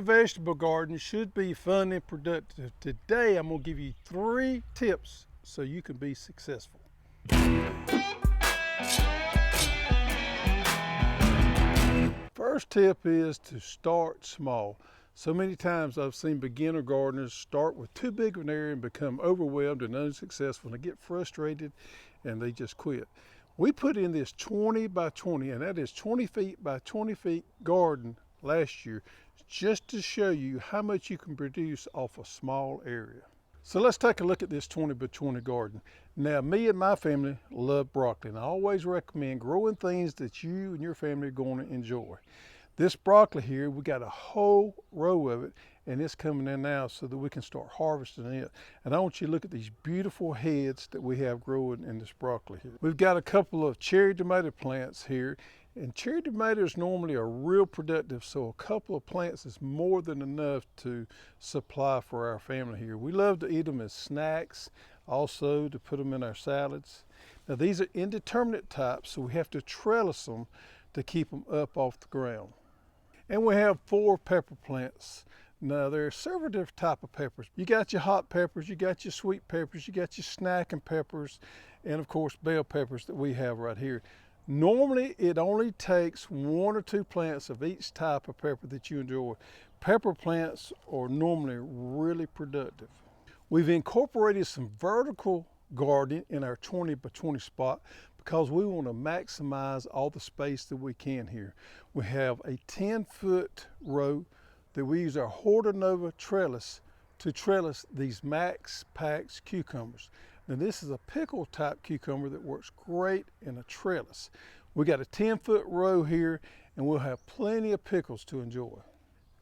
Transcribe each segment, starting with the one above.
vegetable garden should be fun and productive. Today I'm going to give you 3 tips so you can be successful. First tip is to start small. So many times I've seen beginner gardeners start with too big of an area and become overwhelmed and unsuccessful, and they get frustrated and they just quit. We put in this 20 by 20, and that is 20 feet by 20 feet garden last year, just to show you how much you can produce off a small area. So let's take a look at this 20 by 20 garden. Now, me and my family love broccoli, and I always recommend growing things that you and your family are going to enjoy. This broccoli here, we got a whole row of it, and it's coming in now so that we can start harvesting it. And I want you to look at these beautiful heads that we have growing in this broccoli here. We've got a couple of cherry tomato plants here, and cherry tomatoes normally are real productive, so a couple of plants is more than enough to supply for our family here. We love to eat them as snacks, also to put them in our salads. Now, these are indeterminate types, so we have to trellis them to keep them up off the ground. And we have 4 pepper plants. Now, there are several different types of peppers. You got your hot peppers, you got your sweet peppers, you got your snacking peppers, and of course bell peppers that we have right here. Normally, it only takes 1 or 2 plants of each type of pepper that you enjoy. Pepper plants are normally really productive. We've incorporated some vertical gardening in our 20 by 20 spot because we want to maximize all the space that we can here. We have a 10-foot row that we use our Hortonova trellis to trellis these Max Pax cucumbers. Now, this is a pickle type cucumber that works great in a trellis. We got a 10-foot row here, and we'll have plenty of pickles to enjoy.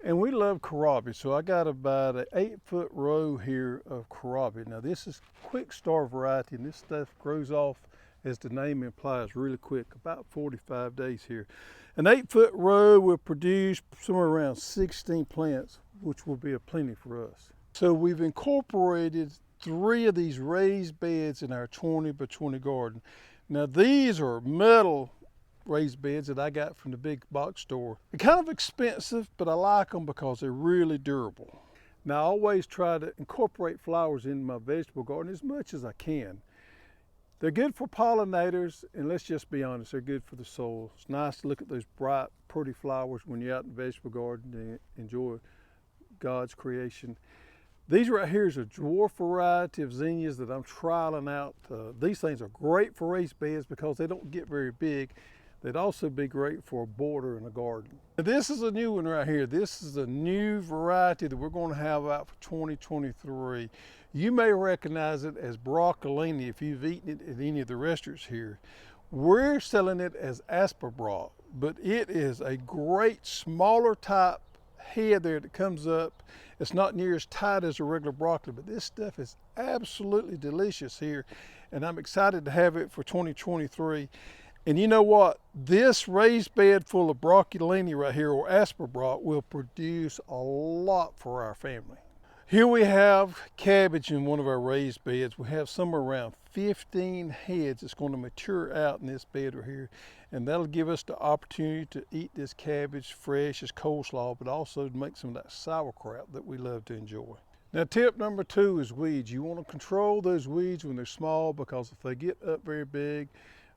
And we love kohlrabi, so I got about an 8-foot row here of kohlrabi. Now, this is quick star variety, and this stuff grows off, as the name implies, really quick, about 45 days here. An 8-foot row will produce somewhere around 16 plants, which will be a plenty for us. So we've incorporated 3 of these raised beds in our 20 by 20 garden. Now, these are metal raised beds that I got from the big box store. They're kind of expensive, but I like them because they're really durable. Now, I always try to incorporate flowers in my vegetable garden as much as I can. They're good for pollinators, and let's just be honest, they're good for the soil. It's nice to look at those bright, pretty flowers when you're out in the vegetable garden and enjoy God's creation. These right here is a dwarf variety of zinnias that I'm trialing out. These things are great for raised beds because they don't get very big. They'd also be great for a border in a garden. Now, this is a new one right here. This is a new variety that we're going to have out for 2023. You may recognize it as broccolini if you've eaten it at any of the restaurants here. We're selling it as asperbrock, but it is a great smaller type head there that comes up. It's not near as tight as a regular broccoli, but this stuff is absolutely delicious here, and I'm excited to have it for 2023. And you know what? This raised bed full of broccolini right here, or asperbrock, will produce a lot for our family. Here we have cabbage in one of our raised beds. We have somewhere around 15 heads that's going to mature out in this bed right here, and that'll give us the opportunity to eat this cabbage fresh as coleslaw, but also to make some of that sauerkraut that we love to enjoy. Now, tip number 2 is weeds. You want to control those weeds when they're small, because if they get up very big,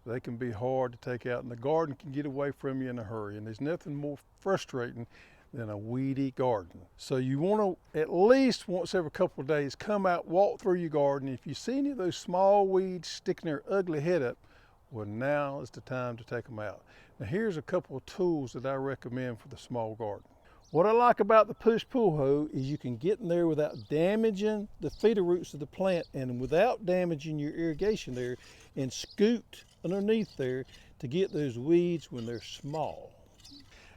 they can be hard to take out, and the garden can get away from you in a hurry. And there's nothing more frustrating than a weedy garden. So you want to, at least once every couple of days, come out, walk through your garden. If you see any of those small weeds sticking their ugly head up, well, now is the time to take them out. Now, here's a couple of tools that I recommend for the small garden. What I like about the push-pull hoe is you can get in there without damaging the feeder roots of the plant and without damaging your irrigation there, and scoot underneath there to get those weeds when they're small.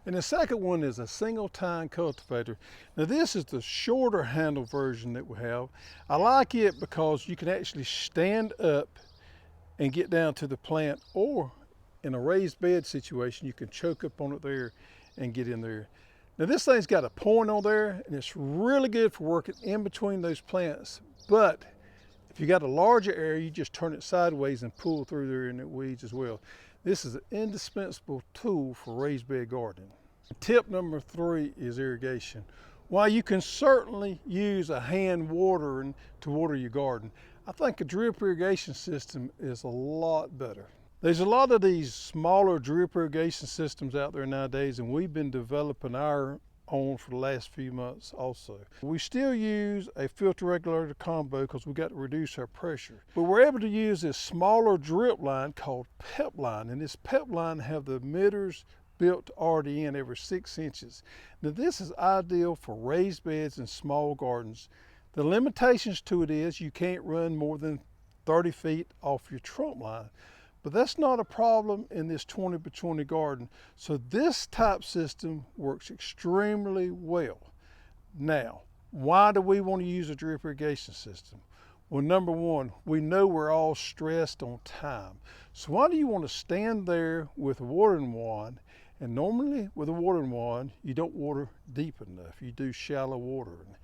And the second one is a single tine cultivator. Now, this is the shorter handle version that we have. I like it because you can actually stand up and get down to the plant, or in a raised bed situation, you can choke up on it there and get in there. Now, this thing's got a point on there, and it's really good for working in between those plants. But if you got a larger area, you just turn it sideways and pull through there in the weeds as well. This is an indispensable tool for raised bed gardening. Tip number 3 is irrigation. While you can certainly use a hand watering to water your garden, I think a drip irrigation system is a lot better. There's a lot of these smaller drip irrigation systems out there nowadays, and we've been developing our own for the last few months also. We still use a filter regulator combo because we got to reduce our pressure. But we're able to use this smaller drip line called PEP line, and this PEP line have the emitters built already in every 6 inches. Now this is ideal for raised beds and small gardens. The limitations to it is you can't run more than 30 feet off your trunk line. But that's not a problem in this 20 by 20 garden. So this type system works extremely well. Now, why do we want to use a drip irrigation system? Well, number one, we know we're all stressed on time. So why do you want to stand there with a watering wand? And normally with a watering wand, you don't water deep enough. You do shallow watering.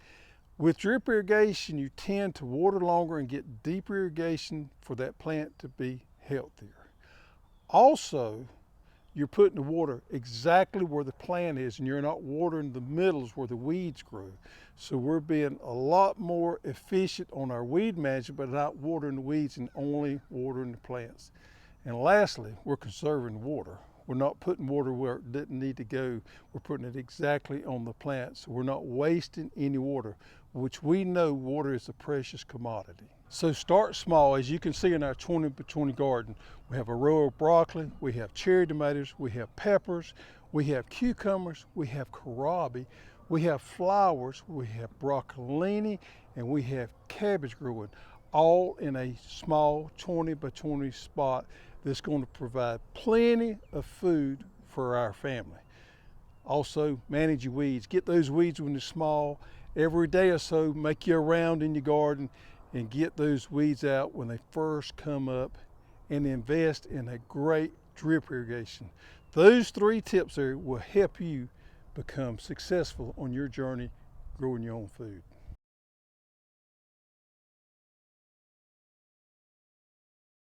With drip irrigation, you tend to water longer and get deeper irrigation for that plant to be healthier. Also, you're putting the water exactly where the plant is, and you're not watering the middles where the weeds grow. So we're being a lot more efficient on our weed management, but not watering the weeds and only watering the plants. And lastly, we're conserving water. We're not putting water where it didn't need to go. We're putting it exactly on the plants. So we're not wasting any water, which we know water is a precious commodity. So start small. As you can see in our 20 by 20 garden, we have a row of broccoli, we have cherry tomatoes, we have peppers, we have cucumbers, we have kohlrabi, we have flowers, we have broccolini, and we have cabbage growing, all in a small 20 by 20 spot that's going to provide plenty of food for our family. Also, manage your weeds. Get those weeds when they're small. Every day or so, make you a round in your garden and get those weeds out when they first come up, and invest in a great drip irrigation. Those 3 tips there will help you become successful on your journey growing your own food.